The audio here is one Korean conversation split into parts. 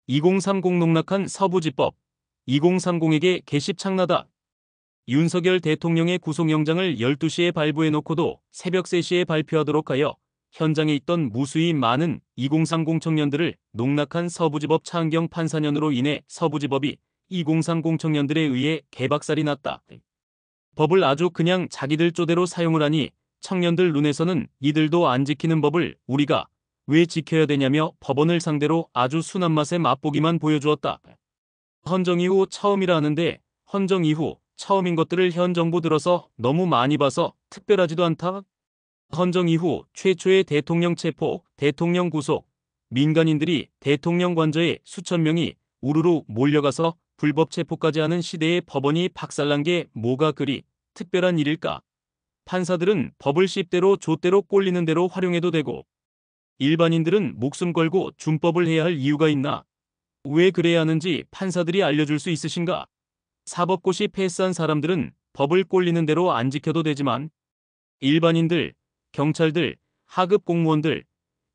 2030 농락한 서부지법, 2030에게 개십창나다. 윤석열 대통령의 구속영장을 12시에 발부해놓고도 새벽 3시에 발표하도록 하여 현장에 있던 무수히 많은 2030 청년들을 농락한 서부지법 차은경 판사년으로 인해 서부지법이 2030 청년들에 의해 개박살이 났다. 법을 아주 그냥 자기들 쪼대로 사용을 하니 청년들 눈에서는 이들도 안 지키는 법을 우리가 왜 지켜야 되냐며 법원을 상대로 아주 순한 맛의 맛보기만 보여주었다. 헌정 이후 처음이라 하는데 헌정 이후 처음인 것들을 현 정부 들어서 너무 많이 봐서 특별하지도 않다. 헌정 이후 최초의 대통령 체포, 대통령 구속, 민간인들이 대통령 관저에 수천 명이 우르르 몰려가서 불법 체포까지 하는 시대에 법원이 박살난 게 뭐가 그리 특별한 일일까? 판사들은 법을 씹대로 좆대로 꼴리는 대로 활용해도 되고 일반인들은 목숨 걸고 준법을 해야 할 이유가 있나? 왜 그래야 하는지 판사들이 알려줄 수 있으신가? 사법고시 패스한 사람들은 법을 꼴리는 대로 안 지켜도 되지만 일반인들, 경찰들, 하급 공무원들,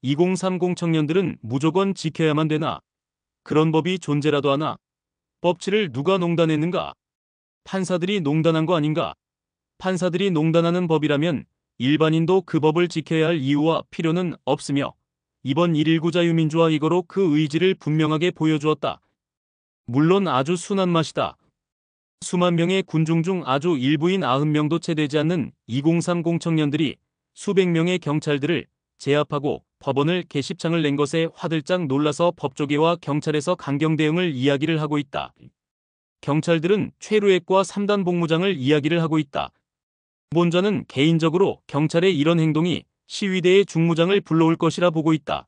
2030 청년들은 무조건 지켜야만 되나? 그런 법이 존재라도 하나? 법치를 누가 농단했는가? 판사들이 농단한 거 아닌가? 판사들이 농단하는 법이라면 일반인도 그 법을 지켜야 할 이유와 필요는 없으며 이번 1.19 자유민주화 이거로 그 의지를 분명하게 보여주었다. 물론 아주 순한 맛이다. 수만 명의 군중 중 아주 일부인 90명도 채 되지 않는 2030 청년들이 수백 명의 경찰들을 제압하고 법원을 개십창을 낸 것에 화들짝 놀라서 법조계와 경찰에서 강경 대응을 이야기를 하고 있다. 경찰들은 최루액과 3단 복무장을 이야기를 하고 있다. 본자는 개인적으로 경찰의 이런 행동이 시위대의 중무장을 불러올 것이라 보고 있다.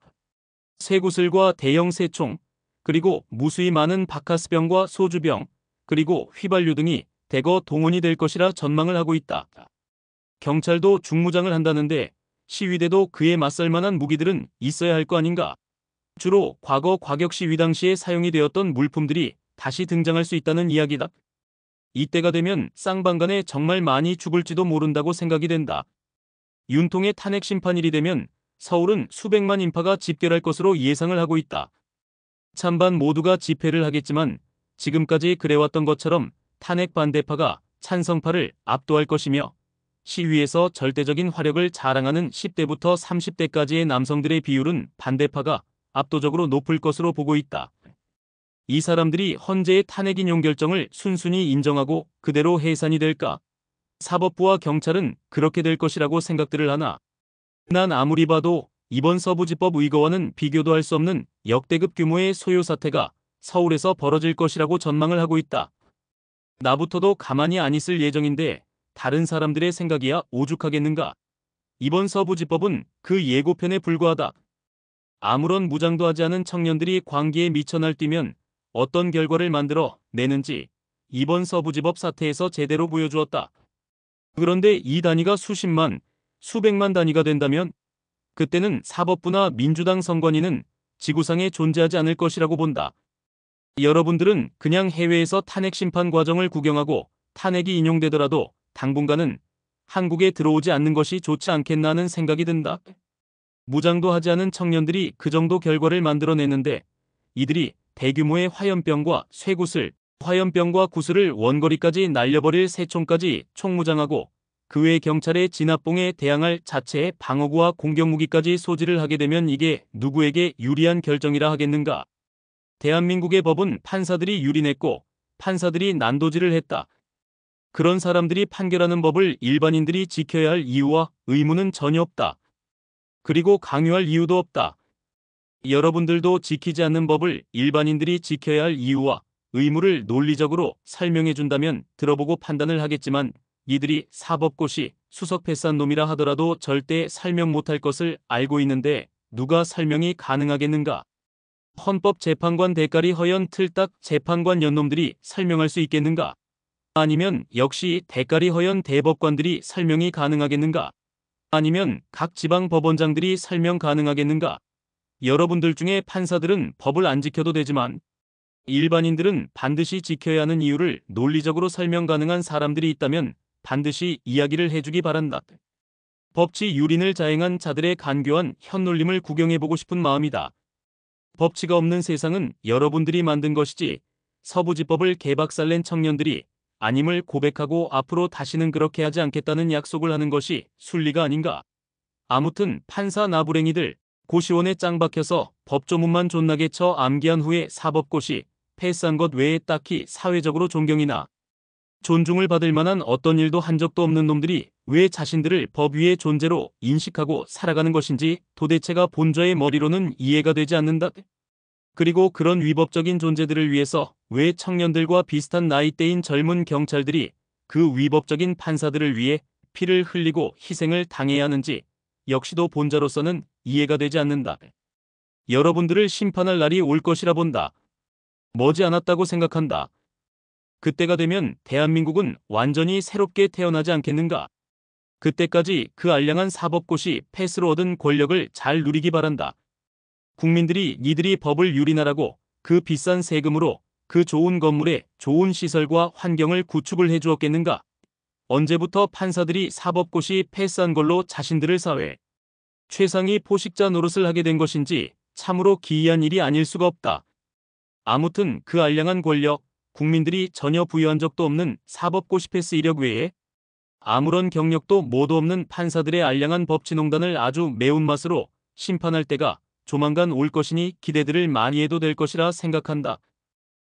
쇠구슬과 대형 새총, 그리고 무수히 많은 바카스병과 소주병, 그리고 휘발유 등이 대거 동원이 될 것이라 전망을 하고 있다. 경찰도 중무장을 한다는데 시위대도 그에 맞설 만한 무기들은 있어야 할 거 아닌가? 주로 과거 과격 시위 당시에 사용이 되었던 물품들이 다시 등장할 수 있다는 이야기다. 이때가 되면 쌍방간에 정말 많이 죽을지도 모른다고 생각이 된다. 윤통의 탄핵 심판일이 되면 서울은 수백만 인파가 집결할 것으로 예상을 하고 있다. 찬반 모두가 집회를 하겠지만 지금까지 그래왔던 것처럼 탄핵 반대파가 찬성파를 압도할 것이며 시위에서 절대적인 화력을 자랑하는 10대부터 30대까지의 남성들의 비율은 반대파가 압도적으로 높을 것으로 보고 있다. 이 사람들이 헌재의 탄핵 인용 결정을 순순히 인정하고 그대로 해산이 될까? 사법부와 경찰은 그렇게 될 것이라고 생각들을 하나? 난 아무리 봐도 이번 서부지법 의거와는 비교도 할 수 없는 역대급 규모의 소요 사태가 서울에서 벌어질 것이라고 전망을 하고 있다. 나부터도 가만히 안 있을 예정인데 다른 사람들의 생각이야 오죽하겠는가? 이번 서부지법은 그 예고편에 불과하다. 아무런 무장도 하지 않은 청년들이 광기에 미쳐 날뛰면 어떤 결과를 만들어 내는지 이번 서부지법 사태에서 제대로 보여주었다. 그런데 이 단위가 수십만, 수백만 단위가 된다면 그때는 사법부나 민주당 선관위는 지구상에 존재하지 않을 것이라고 본다. 여러분들은 그냥 해외에서 탄핵 심판 과정을 구경하고 탄핵이 인용되더라도 당분간은 한국에 들어오지 않는 것이 좋지 않겠나 하는 생각이 든다. 무장도 하지 않은 청년들이 그 정도 결과를 만들어내는데 이들이 대규모의 화염병과 쇠구슬, 화염병과 구슬을 원거리까지 날려버릴 새총까지 총무장하고 그 외 경찰의 진압봉에 대항할 자체의 방어구와 공격무기까지 소지를 하게 되면 이게 누구에게 유리한 결정이라 하겠는가? 대한민국의 법은 판사들이 유린했고 판사들이 난도질을 했다. 그런 사람들이 판결하는 법을 일반인들이 지켜야 할 이유와 의무는 전혀 없다. 그리고 강요할 이유도 없다. 여러분들도 지키지 않는 법을 일반인들이 지켜야 할 이유와 의무를 논리적으로 설명해 준다면 들어보고 판단을 하겠지만 이들이 사법고시 수석 패스한 놈이라 하더라도 절대 설명 못할 것을 알고 있는데 누가 설명이 가능하겠는가? 헌법재판관 대가리 허연 틀딱 재판관 연놈들이 설명할 수 있겠는가? 아니면 역시 대가리 허연 대법관들이 설명이 가능하겠는가? 아니면 각 지방 법원장들이 설명 가능하겠는가? 여러분들 중에 판사들은 법을 안 지켜도 되지만 일반인들은 반드시 지켜야 하는 이유를 논리적으로 설명 가능한 사람들이 있다면 반드시 이야기를 해주기 바란다. 법치 유린을 자행한 자들의 간교한 현놀림을 구경해보고 싶은 마음이다. 법치가 없는 세상은 여러분들이 만든 것이지 서부지법을 개박살낸 청년들이 아님을 고백하고 앞으로 다시는 그렇게 하지 않겠다는 약속을 하는 것이 순리가 아닌가. 아무튼 판사 나부랭이들 고시원에 짱 박혀서 법조문만 존나게 쳐 암기한 후에 사법고시 패스한 것 외에 딱히 사회적으로 존경이나 존중을 받을 만한 어떤 일도 한 적도 없는 놈들이 왜 자신들을 법 위의 존재로 인식하고 살아가는 것인지 도대체가 본좌의 머리로는 이해가 되지 않는다. 그리고 그런 위법적인 존재들을 위해서 왜 청년들과 비슷한 나이대인 젊은 경찰들이 그 위법적인 판사들을 위해 피를 흘리고 희생을 당해야 하는지 역시도 본자로서는 이해가 되지 않는다. 여러분들을 심판할 날이 올 것이라 본다. 머지않았다고 생각한다. 그때가 되면 대한민국은 완전히 새롭게 태어나지 않겠는가? 그때까지 그 알량한 사법고시 패스로 얻은 권력을 잘 누리기 바란다. 국민들이 니들이 법을 유린하라고 그 비싼 세금으로 그 좋은 건물에 좋은 시설과 환경을 구축을 해주었겠는가? 언제부터 판사들이 사법고시 패스한 걸로 자신들을 사회 최상위 포식자 노릇을 하게 된 것인지 참으로 기이한 일이 아닐 수가 없다. 아무튼 그 알량한 권력, 국민들이 전혀 부여한 적도 없는 사법고시 패스 이력 외에 아무런 경력도 모두 없는 판사들의 알량한 법치농단을 아주 매운맛으로 심판할 때가 조만간 올 것이니 기대들을 많이 해도 될 것이라 생각한다.